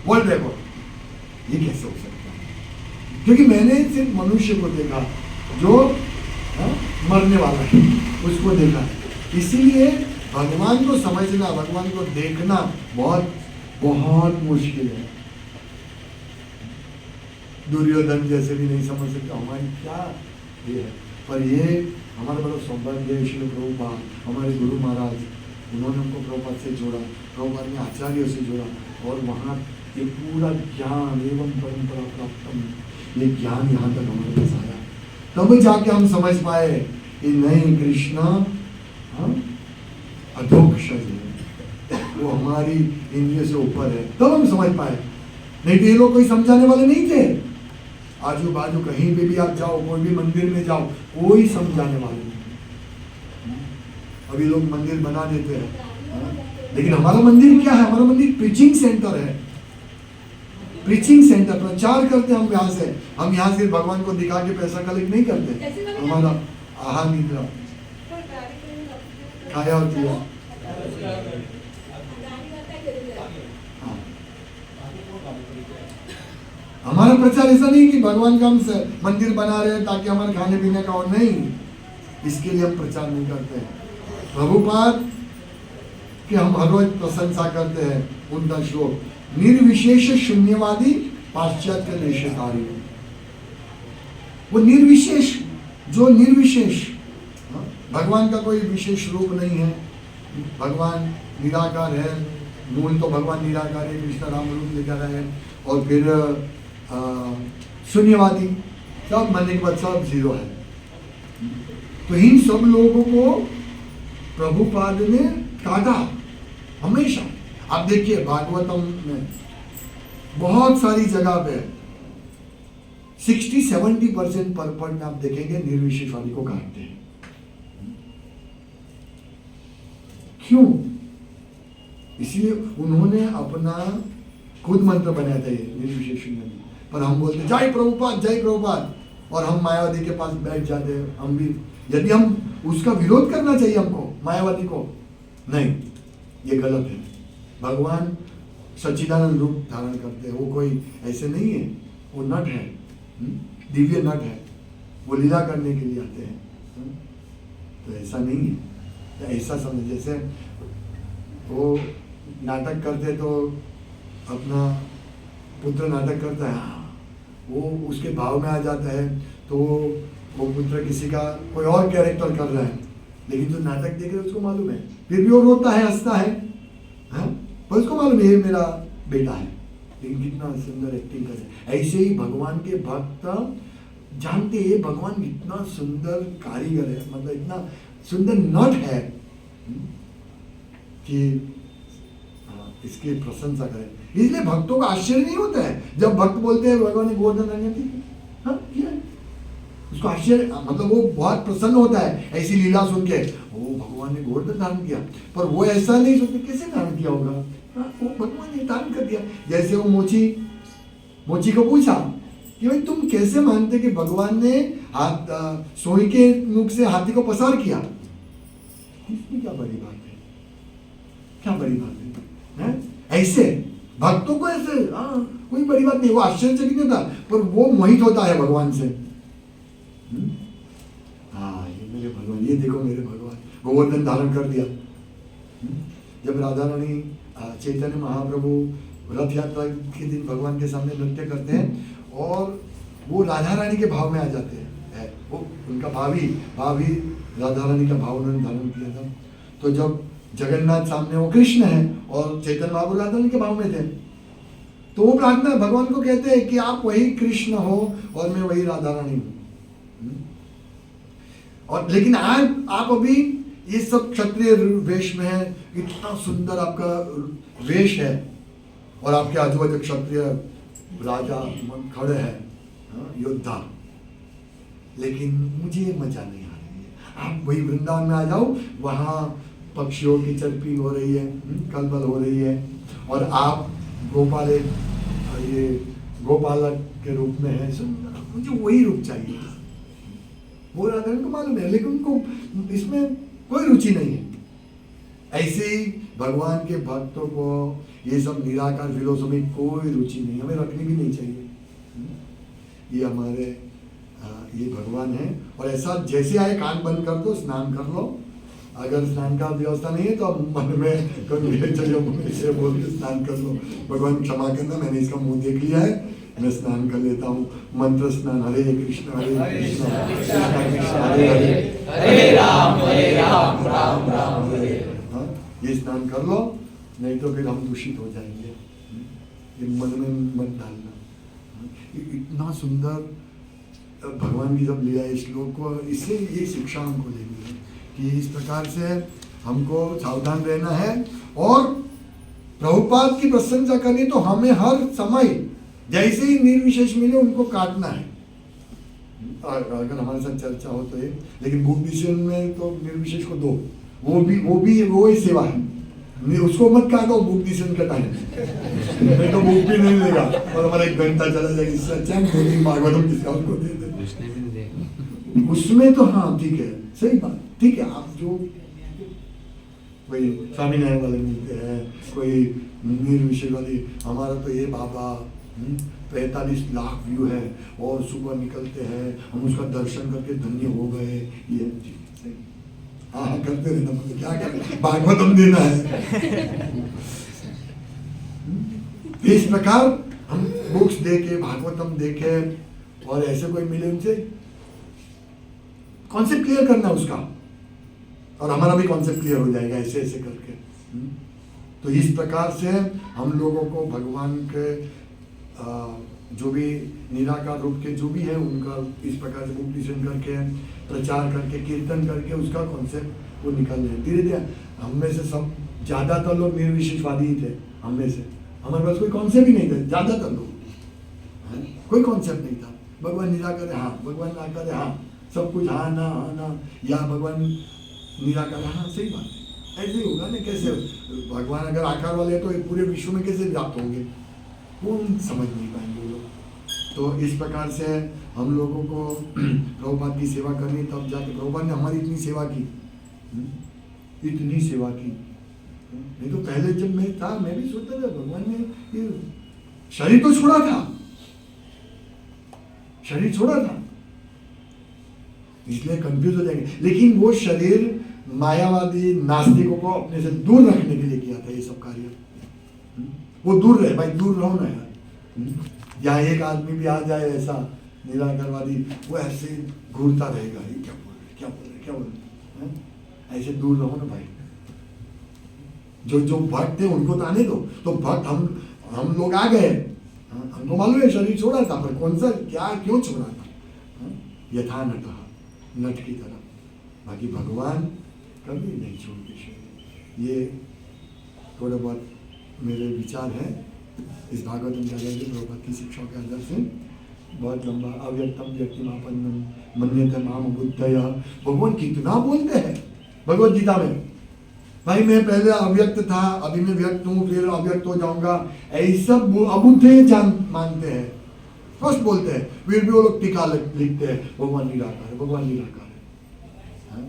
वर्ल्ड रिकॉर्ड। ये कैसे हो सकता है? क्योंकि मैंने सिर्फ मनुष्य को देखा जो मरने वाला है, उसको देखा। इसीलिए भगवान को समझना, भगवान को देखना बहुत बहुत मुश्किल है। दुर्योधन जैसे भी नहीं समझ सकता हमारी क्या ये है। पर ये हमारा बड़ा सौभाग्य है, श्री प्रभुपाद हमारे गुरु महाराज, उन्होंने हमको प्रभुपाद से जोड़ा, प्रभुपाद ने आचार्यों से जोड़ा, और वहाँ ये पूरा ज्ञान एवं परंपरा प्राप्त, ये ज्ञान यहाँ तक हमारे पास आया। तब जाके हम समझ पाए कि नहीं, कृष्णा अधोक्ष है, वो हमारी इंद्रिय से ऊपर है। तब हम समझ पाए, नहीं तो ये लोग कोई समझाने वाले नहीं थे। आजू बाजू कहीं भी आप जाओ, कोई भी मंदिर में जाओ, कोई समझाने वाले नहीं। अभी लोग मंदिर बना देते हैं, लेकिन हमारा मंदिर क्या है? हमारा मंदिर प्रीचिंग सेंटर है, प्रीचिंग सेंटर। प्रचार करते हैं हम यहाँ से। हम यहाँ से भगवान को दिखा के पैसा कलेक्ट नहीं करते। हमारा आहार निद्रा खाया होती है। हमारा प्रचार ऐसा नहीं कि भगवान का हम मंदिर बना रहे हैं ताकि हमारे खाने पीने का और नहीं, इसके लिए हम प्रचार नहीं करते हैं। प्रभुपाद कि हम हर रोज प्रशंसा करते हैं उनका श्लोक, निर्विशेष शून्यवादी पाश्चात्य देशकारी। वो निर्विशेष, जो निर्विशेष, भगवान का कोई विशेष रूप नहीं है, भगवान निराकार है। मूल तो भगवान निराकार है, कृष्ण राम रूप लेकर आए हैं। और फिर शून्यवादी, सब मरने के बाद सब जीरो है। तो इन सब लोगों को प्रभुपाद ने काटा हमेशा। आप देखिए भागवतम में बहुत सारी जगह पे 60-70% पर्पट में आप देखेंगे निर्विशेषवादी को काटते हैं। क्यों? इसलिए उन्होंने अपना खुद मंत्र बनाया था ये निर्विशेष नहीं। पर हम बोलते जय प्रभुपाद जय प्रभुपाद, और हम मायावादी के पास बैठ जाते हैं। हम भी, यदि हम उसका विरोध करना चाहिए हमको, मायावादी को नहीं, ये गलत है। भगवान सच्चिदानंद रूप धारण करते हैं, वो कोई ऐसे नहीं है, वो नट है, दिव्य नट है, वो लीला करने के लिए आते हैं। तो ऐसा नहीं है, तो ऐसा समझ, जैसे वो नाटक करते तो अपना पुत्र नाटक करता है, वो उसके भाव में आ जाता है, तो वो पुत्र किसी का कोई और कैरेक्टर कर रहा है, लेकिन जो नाटक देख रहे उसको मालूम है, फिर भी वो रोता है, हंसता है, पर उसको मालूम है ये मेरा बेटा है, लेकिन कितना सुंदर एक्टिंग कर रहे हैं। ऐसे ही भगवान के भक्त जानते हैं भगवान इतना सुंदर कारीगर है, मतलब इतना सुंदर नट है कि इसकी प्रशंसा करें। इसलिए भक्तों का आश्चर्य नहीं होता है जब भक्त बोलते हैं भगवान ने गोवर्धन रंग किया, उसको आश्चर्य, मतलब वो बहुत प्रसन्न होता है ऐसी लीला सुन के। ओ भगवान भगवान ने गोवर्धन धारण किया, पर वो ऐसा नहीं सोचते कैसे धारण किया होगा, हाँ, वो भगवान ने धारण कर दिया। जैसे वो मोची को पूछा कि भाई तुम कैसे मानते कि भगवान ने हाथ सोई के मुख से हाथी को पसार किया, इसमें क्या बड़ी बात है, क्या बड़ी बात है? ऐसे भक्तों को ऐसे कोई बड़ी बात नहीं, वो आश्चर्यचकित नहीं होता, पर वो मोहित होता है भगवान से। हाँ, ये मेरे भगवान, ये देखो मेरे भगवान, गोवर्धन धारण कर दिया। जब राधा रानी चैतन्य महाप्रभु रथ यात्रा के दिन भगवान के सामने नृत्य करते हैं और वो राधा रानी के भाव में आ जाते हैं, वो उनका भाभी राधा रानी का भाव उन्होंने धारण किया था। तो जब जगन्नाथ सामने वो कृष्ण है और चैतन्य महाप्रभु राधा रानी के भाव में थे, तो वो प्रार्थना भगवान को कहते हैं कि आप वही कृष्ण हो और मैं वही राधा रानी हूं। और लेकिन आज आप अभी ये सब क्षत्रिय वेश में है, इतना सुंदर आपका वेश है और आपके आजू बाजू क्षत्रिय राजा खड़े हैं, योद्धा, लेकिन मुझे मजा नहीं आ रही है। आप वही वृंदावन में आ जाओ, वहाँ पक्षियों की चरपिंग हो रही है, कलबल हो रही है, और आप गोपालक के रूप में है। मुझे वही रूप चाहिए। वो राधा को मालूम है, लेकिन उनको इसमें कोई रुचि नहीं है। ऐसे ही भगवान के भक्तों को ये सब निराकार फिलोसफी कोई रुचि नहीं, हमें रखनी भी नहीं चाहिए। ये हमारे ये भगवान है, और ऐसा जैसे आए कान बंद कर दो, स्नान कर लो। अगर स्नान का व्यवस्था नहीं है तो मन में कभी चलिए बोल के स्नान कर लो, भगवान क्षमा करना, मैंने इसका मुंह देख लिया है, मैं स्नान कर लेता हूँ। मंत्र स्नान, हरे कृष्ण कृष्ण कृष्ण हरे हरे, हरे राम राम राम हरे। ये स्नान कर लो, नहीं तो फिर हम दूषित हो जाएंगे। ये मन में मत डालना। इतना सुंदर भगवान की जब लिया है श्लोक को, इससे ये शिक्षा हमको लेनी है कि इस प्रकार से हमको सावधान रहना है, और प्रभुपाद की प्रशंसा करनी तो हमें हर समय जैसे ही निर्विशेष मिले उनको काटना है। अगर हमारे साथ चर्चा हो तो ये, लेकिन बुक डिसीजन में तो निर्विशेष को दो, वो ही सेवा है। उसको मत काटो बुक डिसीजन का टाइम, नहीं तो बुक भी नहीं लेगा और हमारा 1 घंटा चला जाएगा। इससे अच्छा है भागवतम किसी और को दे दे, उसमें तो हाँ ठीक है, सही बात, ठीक है। आप जो कोई स्वामीनारायण वाले मिलते हैं, कोई निर्विशेष वाले, हमारा तो ये बाबा 45 लाख व्यू है और सुबह निकलते हैं, हम उसका दर्शन करके धन्य हो गए, ये सही। हाँ करते रहना, मतलब क्या कर भागवतम देना है। इस प्रकार हम बुक्स देके, भागवतम देखे, और ऐसे कोई मिले उनसे कॉन्सेप्ट क्लियर करना उसका, और हमारा भी कॉन्सेप्ट क्लियर हो जाएगा ऐसे ऐसे करके। तो इस प्रकार से हम लोगों को भगवान के जो भी निराकार रूप के जो भी है उनका इस प्रकार से उपदेशन करके, प्रचार करके, कीर्तन करके उसका कॉन्सेप्ट वो निकालने हैं। धीरे धीरे हम में से सब ज़्यादातर लोग निर्विशेषवादी ही थे, हम में से हमारे पास कोई कॉन्सेप्ट ही नहीं था। ज़्यादातर लोग कोई कॉन्सेप्ट नहीं था। भगवान निराकार है, हाँ, भगवान निराकार है, हाँ, सब कुछ हाँ ना, या भगवान निराकार है, हाँ, सही बात है। ऐसे ही होगा ना, कैसे भगवान अगर आकार वाले तो पूरे विश्व में कैसे व्याप्त होंगे, वो समझ नहीं पाएंगे लोग। तो इस प्रकार से हम लोगों को प्रभुपाद की सेवा करनी, तब जाके प्रभुपाद ने हमारी इतनी सेवा की, इतनी सेवा की। नहीं तो पहले जब मैं था, मैं भी सोचता था भगवान ने ये शरीर तो छोड़ा था, शरीर छोड़ा था, इसलिए कंफ्यूज हो जाएंगे। लेकिन वो शरीर मायावादी नास्तिकों को अपने से दूर रखने के लिए किया था ये सब कार्य। वो दूर रहे भाई, दूर रहो ना यार। यहाँ एक आदमी भी आ जाए ऐसा निराकारवादी, वो ऐसे घूरता रहेगा, ये क्या बोल रहे, क्या बोल रहे, क्या बोल रहे, ऐसे दूर रहो ना भाई। जो भक्त थे उनको तो आने दो। तो भक्त हम लोग आ गए, हमको मालूम है शरीर छोड़ा था, पर कौन सा क्या क्यों छोड़ा था, यथा नट, नट की तरह। बाकी भगवान कभी नहीं छोड़ते शरीर। ये थोड़े बहुत मेरे विचार हैं इस भागवतम के अंदर, प्रभुपाद की शिक्षाओं के अंदर से। बहुत लंबा, अव्यक्तम व्यक्तिमापन्नम मन्यते माम बुद्धया, भगवान कितना बोलते हैं, भगवत गीता में, भाई मैं पहले अव्यक्त था, अभी मैं व्यक्त हूं, फिर अव्यक्त हो जाऊंगा, ऐसा अबुद्धे जान मानते हैं, फर्स्ट बोलते हैं, फिर भी वो लोग टीका लिखते हैं भगवान निराकार है, भगवान निराकार है।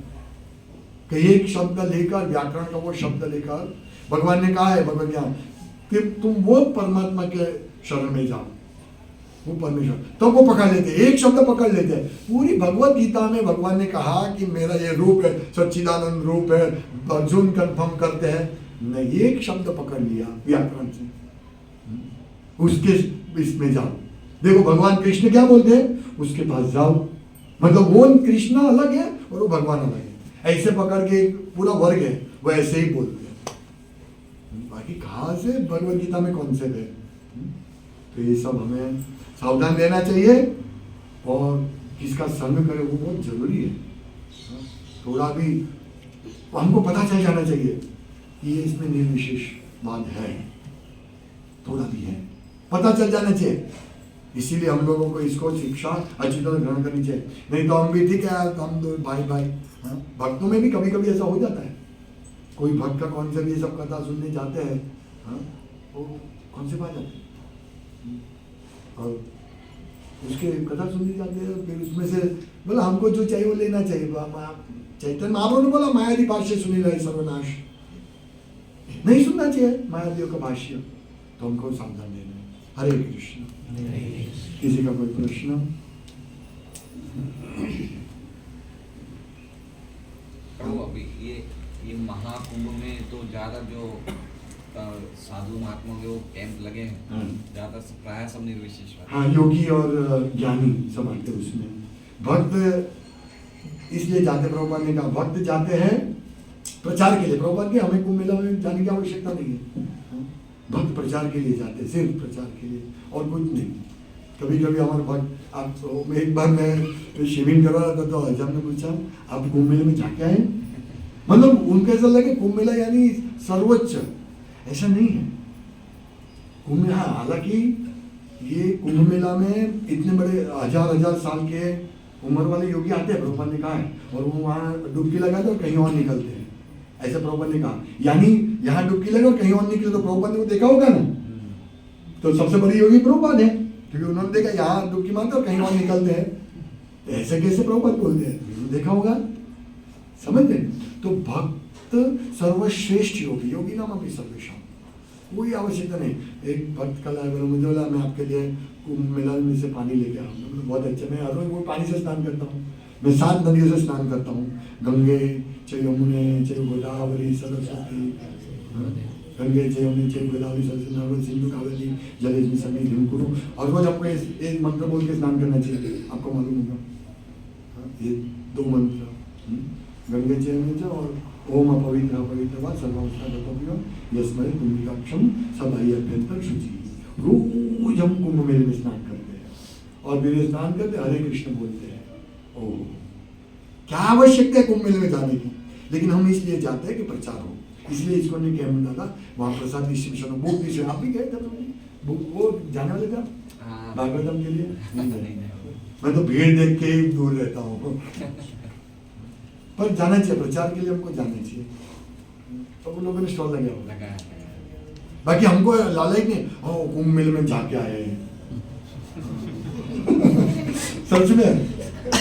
कि एक शब्द लेकर, व्याकरण का वो शब्द लेकर भगवान ने कहा है भगवत ज्ञान कि तुम वो परमात्मा के शरण में जाओ, वो परमेश्वर, तब वो पकड़ लेते, एक शब्द पकड़ लेते। पूरी भगवत गीता में भगवान ने कहा कि मेरा ये रूप है, सच्चिदानंद रूप है, अर्जुन कंफर्म करते हैं, नहीं, एक शब्द पकड़ लिया व्याकरण से, उसके इसमें जाओ। देखो भगवान कृष्ण क्या बोलते हैं, उसके पास जाओ, मतलब वो कृष्ण अलग है और वो भगवान अलग है, ऐसे पकड़ के पूरा वर्ग है, वो ऐसे ही बोलते हैं। बाकी कहाँ से भगवत गीता में कॉन्सेप्ट है? तो ये सब हमें सावधान रहना चाहिए, और किसका संग करे वो बहुत जरूरी है। थोड़ा भी हमको पता चल जाना चाहिए कि ये इसमें निर्विशेषवाद है, थोड़ा भी है, पता चल जाना चाहिए। इसीलिए हम लोगों को इसको शिक्षा अच्छी तरह ग्रहण करनी चाहिए, नहीं तो हम भी ठीक है, हम दो भाई भाई। भक्तों में भी कभी कभी ऐसा हो जाता है, कोई भक्त का कौन से भी सब कथा सुनने जाते हैं, वो कौन से पा जाते हैं और उसके कथा सुनने जाते हैं, फिर उसमें से बोला हमको जो चाहिए वो लेना चाहिए। चैतन्य महाप्रभु ने बोला मायादी भाष्य सुनी रहे सर्वनाश, नहीं सुनना चाहिए मायादियों का भाष्य, तो हमको सावधान लेना है। हरे कृष्ण। किसी का कोई प्रश्न? प्रभु अभी ये महाकुंभ में तो ज्यादा जो साधु महात्मा के वो कैंप लगे हैं, ज्यादा प्राय सब निर्विशेष। हाँ, योगी और ज्ञानी सब आते हैं उसमें। भक्त इसलिए जाते, प्रभुपाद ने कहा भक्त जाते हैं प्रचार के लिए। प्रभुपाद के हमें कुंभ मेला में जाने की आवश्यकता नहीं है, भक्त प्रचार के लिए जाते हैं, सिर्फ प्रचार के लिए और कुछ नहीं। कभी कभी हमारे भक्त, आप एक बार मैं शिविंग करवा रहा था तो हजम ने पूछा आप कुंभ मेले में जाके आए, मतलब उनको ऐसा लगे कुंभ मेला यानी सर्वोच्च, ऐसा नहीं है। कुंभ मेला, हालांकि ये कुंभ मेला में इतने बड़े हजार साल के उम्र वाले योगी आते हैं, प्रभुपाद ने कहा है, और वो वहाँ डुबकी लगाते और कहीं और निकलते हैं, ऐसा प्रभुपाद ने कहा। यानी यहाँ डुबकी लगे और कहीं और निकले, तो प्रभुपाद ने वो देखा होगा ना, तो सबसे बड़ी योगी प्रभुपाद है, क्योंकि उन्होंने देखा यहाँ डुबकी मारते और कहीं और निकलते हैं, तो ऐसे कैसे प्रभुपाद बोलते हैं, देखा होगा, समझते। तो भक्त सर्वश्रेष्ठ योगी, योगी नाम अपनी सर्वेशम, कोई आवश्यकता नहीं। एक भक्त कल आया, मुझे बोला मैं आपके लिए कुंभ मेला में से पानी लेके आऊँ, बहुत अच्छा, मैं हर रोज वो पानी से स्नान करता हूँ, मैं 7 नदियों से स्नान करता हूँ, गंगे चाहे यमुने चाहे गोदावरी सरस्वती, गंगे चाहे यमुने चाहे गोदावरी सरस्वती नर्मदा सिंधु कावेरी जलेस्मिन् सन्निधिं कुरु, और रोज आपको एक मंत्र बोल के स्नान करना चाहिए, आपको मालूम होगा ये 2 मंत्र, गंगे चाहे यमुने चाहे और ओम अपवित्र अपवित्रवा सर्वावस्था यस्मै पुण्यकाक्षम सदाई अभ्यंतर शुचि। रोज हम कुंभ मेले में स्नान करते हैं, और फिर स्नान करते हरे कृष्ण बोलते हैं। ओह, क्या आवश्यकता है कुंभ मेले में जाने की, लेकिन हम इसलिए जाते हैं कि प्रचार हो, इसलिए इसको नहीं कैंप डाला, वहाँ प्रसाद डिस्ट्रीब्यूशन बुक डिस्ट्रीब्यूशन, आप भी गए थे बुक, वो जाने वाले थे भागवतम के लिए? मैं तो भीड़ देख के ही दूर रहता हूँ, पर जाना चाहिए, प्रचार के लिए हमको जाना चाहिए। तो उन लोगों ने स्टॉल लगाया, बाकी हमको लालच नहीं, ओ कुंभ मेले में जाके आए सच में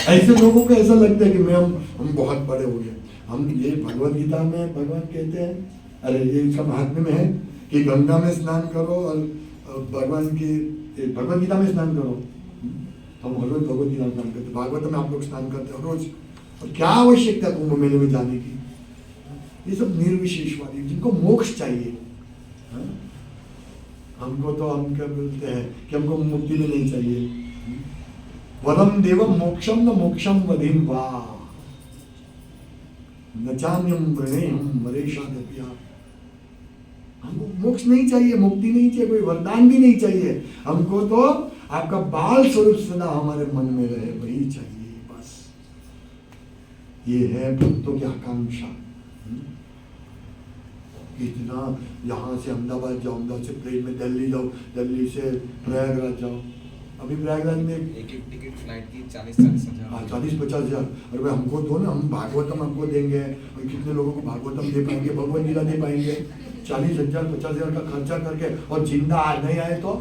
ऐसे लोगों को ऐसा लगता है कि मैं हम बहुत बड़े हो गए। हम ये भगवत गीता में भगवान कहते हैं, अरे ये इसका महात्म्य में है कि गंगा में स्नान करो और भगवान की भगवत गीता में स्नान करो। हम भगवत गीता में स्नान करते, भागवत में आप लोग स्नान करते हो रोज, और क्या आवश्यकता कुंभ मेले में जाने की? ये सब निर्विशेषवादी जिनको मोक्ष चाहिए, हमको तो हम क्या बोलते हैं कि हमको मुक्ति में नहीं चाहिए। वरम देवम मोक्षम न मोक्षम वधिम वा न चान्यम वृणेयम वरेशादप्या। हमको मोक्ष नहीं चाहिए, मुक्ति नहीं चाहिए, कोई वरदान भी नहीं चाहिए, हमको तो आपका बाल स्वरूप सदा हमारे मन में रहे, वही चाहिए बस। ये है भक्तों की आकांक्षा। इतना यहाँ से अहमदाबाद जाओ, अहमदाबाद से प्लेन में दिल्ली जाओ, दिल्ली से प्रयागराज जाओ, अभी प्रयागराज में एक टिकट फ्लाइट की 40-40 हजार 40-50 हजार, अरे भाई हमको दो ना, हम भागवतम हमको देंगे, और कितने लोगों को भागवतम दे पाएंगे, भगवत गीता दे पाएंगे? 40,000 50,000 का खर्चा करके और जिंदा आज नहीं आए तो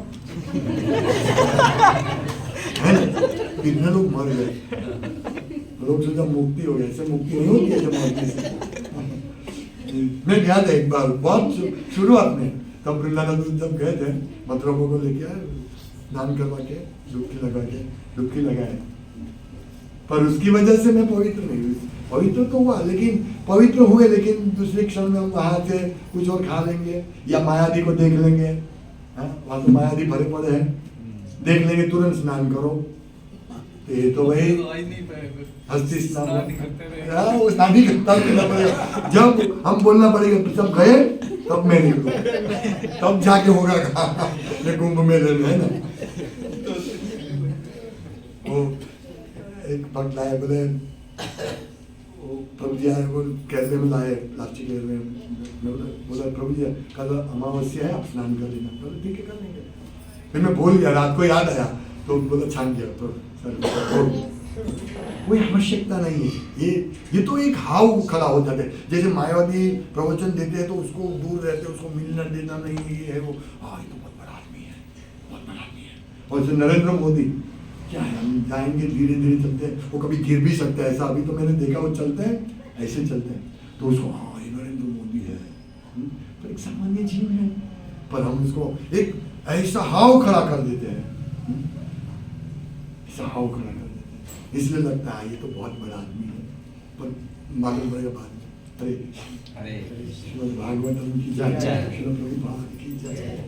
कितने लोग मर गए, लोग सोचा मुक्ति हो गया, ऐसे मुक्ति नहीं होती है जब मरने से। मैं गया था एक बार बहुत शुरुआत में, तब वृंदावन जब गए थे, मतरबों को लेके आए, स्नान करवा के डुबकी लगाए, पर उसकी वजह से मैं पवित्र नहीं हुई। पवित्र तो हुआ, लेकिन पवित्र हुए, लेकिन दूसरे क्षण में हम वहां से कुछ और खा लेंगे या मायादी को देख लेंगे, वहां तो मायादी भरे पड़े हैं, देख लेंगे तुरंत स्नान करो, तो ये तो वही हस्ती स्नान वो स्नान ही करता पड़ेगा। जब हम बोलना पड़ेगा जब गए तब मैं निकलूं, तब जाके होगा ये कुंभ मेले में, है ना। वो एक भक्त लाए, बोले प्रभु जी आए, वो कैसे में लाए प्लास्टिक में, बोला प्रभु जी कल अमावस्या है, आप स्नान कर लेना। बोले ठीक है कर लेंगे। फिर मैं भूल गया, रात को याद आया तो बोला छान गया, तो कोई आवश्यकता नहीं है। ये तो एक हाव खड़ा हो जाता है, जैसे मायावादी प्रवचन देते हैं तो उसको दूर रहते, उसको मिलना देना नहीं, ये है वो, ये तो बहुत बड़ा आदमी है, बहुत बड़ा आदमी है। और जैसे नरेंद्र मोदी क्या है, हम जाएंगे धीरे धीरे चलते हैं, वो कभी गिर भी सकता है, ऐसा अभी तो मैंने देखा वो चलते हैं ऐसे चलते हैं, तो उसको ये नरेंद्र मोदी है, तो एक सामान्य जीव है, पर हम उसको एक ऐसा हाव खड़ा कर देते हैं, ऐसा हाव खड़ा कर देते हैं, इसलिए लगता है ये तो बहुत बड़ा आदमी है, पर मालूम पड़ेगा बाद में। अरे अरे श्रीमद् भागवतम की जय, श्रील प्रभुपाद की जय।